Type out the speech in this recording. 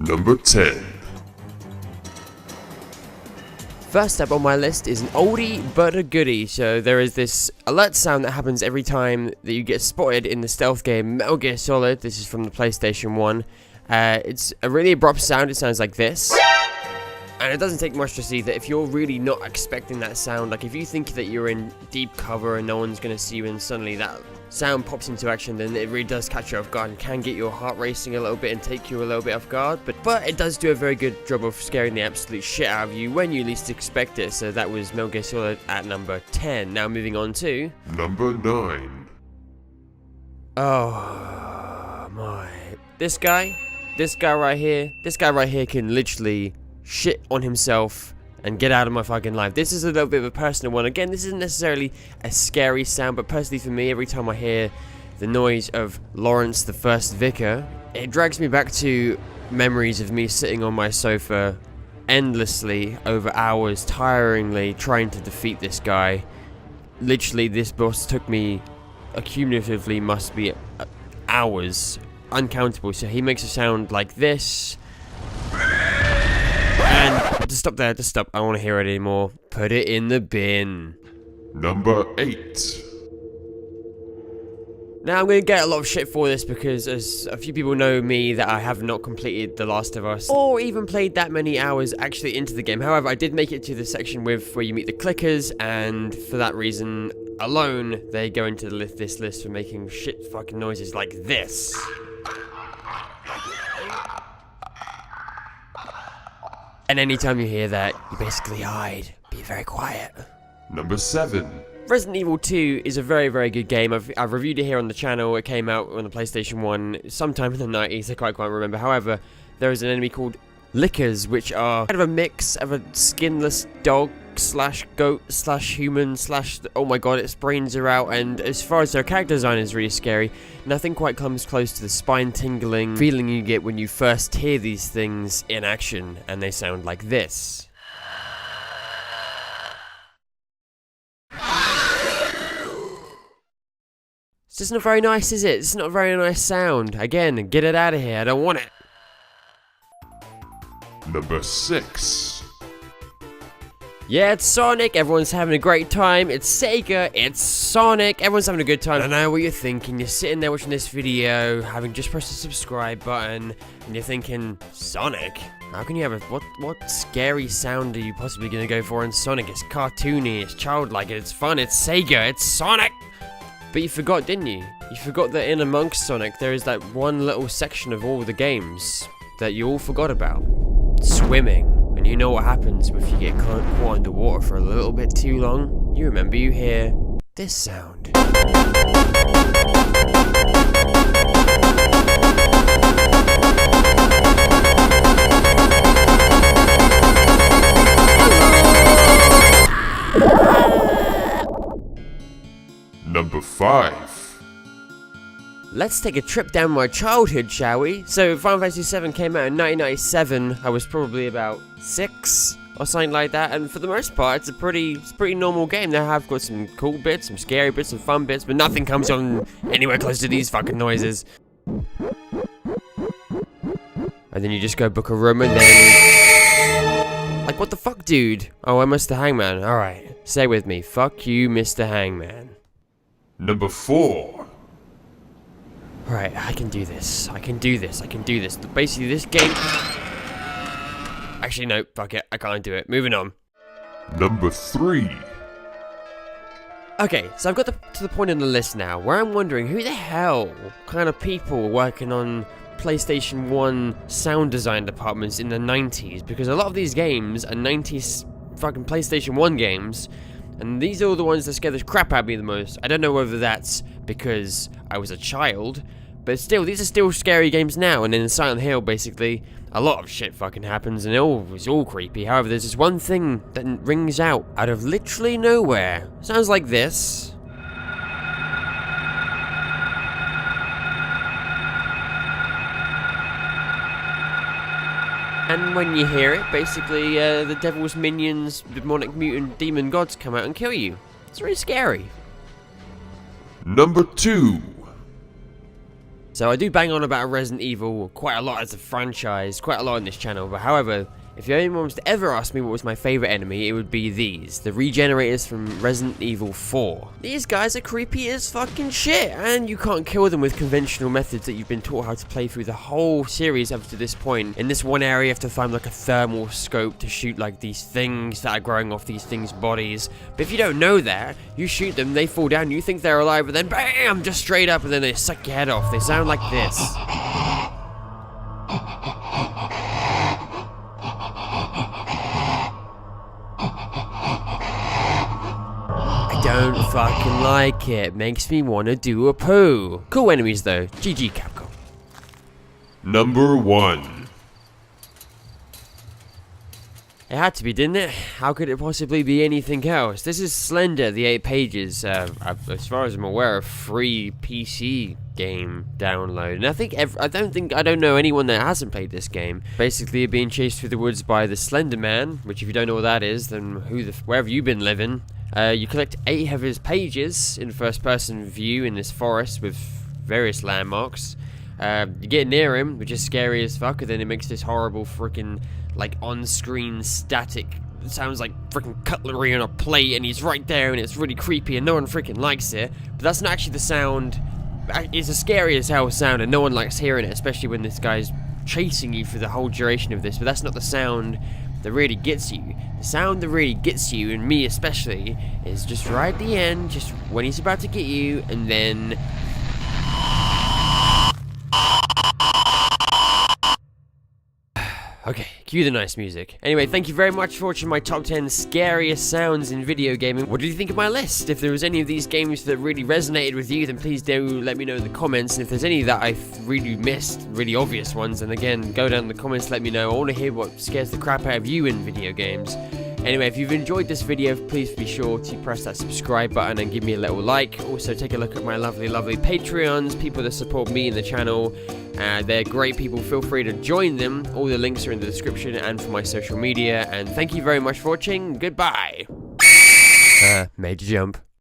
Number 10. First up on my list is an oldie but a goodie. So there is this alert sound that happens every time that you get spotted in the stealth game Metal Gear Solid. This is from the PlayStation 1. It's a really abrupt sound. It sounds like this. And it doesn't take much to see that if you're really not expecting that sound, like if you think that you're in deep cover and no one's going to see you and suddenly that sound pops into action, then it really does catch you off guard and can get your heart racing a little bit and take you a little bit off guard. But it does do a very good job of scaring the absolute shit out of you when you least expect it. So that was Metal Gear Solid at number 10. Now moving on to... Number 9. Oh my... This guy right here can literally shit on himself and get out of my fucking life. This is a little bit of a personal one. Again, this isn't necessarily a scary sound, but personally for me, every time I hear the noise of Lawrence the First Vicar, it drags me back to memories of me sitting on my sofa endlessly over hours, tiringly trying to defeat this guy. Literally, this boss took me accumulatively must be hours, uncountable. So he makes a sound like this. And just stop there, just stop. I don't want to hear it anymore. Put it in the bin. Number 8. Now I'm going to get a lot of shit for this because as a few people know me that I have not completed The Last of Us or even played that many hours actually into the game. However, I did make it to the section with where you meet the clickers, and for that reason alone, they go into this list for making shit fucking noises like this. And anytime you hear that, you basically hide. Be very quiet. Number 7. Resident Evil 2 is a very, very good game. I've reviewed it here on the channel. It came out on the PlayStation 1 sometime in the 90s. I quite can't remember. However, there is an enemy called Lickers, which are kind of a mix of a skinless dog slash goat slash human slash, oh my god, its brains are out. And as far as their character design is really scary, nothing quite comes close to the spine-tingling feeling you get when you first hear these things in action, and they sound like this. It's just not very nice, is it? It's not a very nice sound. Again, get it out of here. I don't want it. Number 6. Yeah, it's Sonic. Everyone's having a great time. It's Sega. It's Sonic. Everyone's having a good time. I know what you're thinking. You're sitting there watching this video, having just pressed the subscribe button, and you're thinking, Sonic? How can you have a... What scary sound are you possibly going to go for in Sonic? It's cartoony, it's childlike, it's fun, it's Sega, it's Sonic! But you forgot, didn't you? You forgot that in amongst Sonic, there is that one little section of all the games that you all forgot about. Swimming. And you know what happens if you get caught underwater for a little bit too long? You remember you hear this sound. Number 5. Let's take a trip down my childhood, shall we? So, Final Fantasy VII came out in 1997. I was probably about 6 or something like that. And for the most part, it's a pretty normal game. They have got some cool bits, some scary bits, some fun bits, but nothing comes on anywhere close to these fucking noises. And then you just go book a room and then... Like, what the fuck, dude? Oh, I'm Mr. Hangman. Alright, say with me. Fuck you, Mr. Hangman. Number 4. Right, I can do this. I can do this. I can do this. Basically, this game... Actually, no. Fuck it. I can't do it. Moving on. Number 3. Okay, so I've got to the point in the list now where I'm wondering who the hell kind of people were working on PlayStation 1 sound design departments in the 90s, because a lot of these games are 90s fucking PlayStation 1 games, and these are the ones that scare the crap out of me the most. I don't know whether that's because I was a child, but still, these are still scary games now. And in Silent Hill, basically, a lot of shit fucking happens, and it's all creepy. However, there's this one thing that rings out of literally nowhere. Sounds like this. And when you hear it, basically the devil's minions, demonic mutant demon gods come out and kill you. It's really scary. Number 2. So I do bang on about Resident Evil quite a lot as a franchise, quite a lot on this channel, but however, if anyone was to ever ask me what was my favourite enemy, it would be these, the regenerators from Resident Evil 4. These guys are creepy as fucking shit, and you can't kill them with conventional methods that you've been taught how to play through the whole series up to this point. In this one area you have to find like a thermal scope to shoot like these things that are growing off these things' bodies. But if you don't know that, you shoot them, they fall down, you think they're alive, but then BAM! Just straight up, and then they suck your head off. They sound like this. Don't fucking like it. Makes me want to do a poo. Cool enemies though. GG Capcom. Number 1. It had to be, didn't it? How could it possibly be anything else? This is Slender, the 8 pages. As far as I'm aware, a free PC game download. And I don't know anyone that hasn't played this game. Basically, you're being chased through the woods by the Slender Man, which if you don't know what that is, then where have you been living? You collect 8 of his pages in first-person view in this forest with various landmarks. You get near him, which is scary as fuck, and then it makes this horrible freaking, like, on-screen static. It sounds like freaking cutlery on a plate, and he's right there, and it's really creepy, and no one freaking likes it. But that's not actually the sound. It's a scary as hell sound, and no one likes hearing it, especially when this guy's chasing you for the whole duration of this. But that's not the sound that really gets you. The sound that really gets you, and me especially, is just right at the end, just when he's about to get you, and then... Okay, cue the nice music. Anyway, thank you very much for watching my top 10 scariest sounds in video gaming. What did you think of my list? If there was any of these games that really resonated with you, then please do let me know in the comments. And if there's any that I've really missed, really obvious ones, then again, go down in the comments, let me know. I want to hear what scares the crap out of you in video games. Anyway, if you've enjoyed this video, please be sure to press that subscribe button and give me a little like. Also, take a look at my lovely, lovely Patreons, people that support me and the channel. They're great people. Feel free to join them. All the links are in the description and for my social media. And thank you very much for watching. Goodbye. Major jump.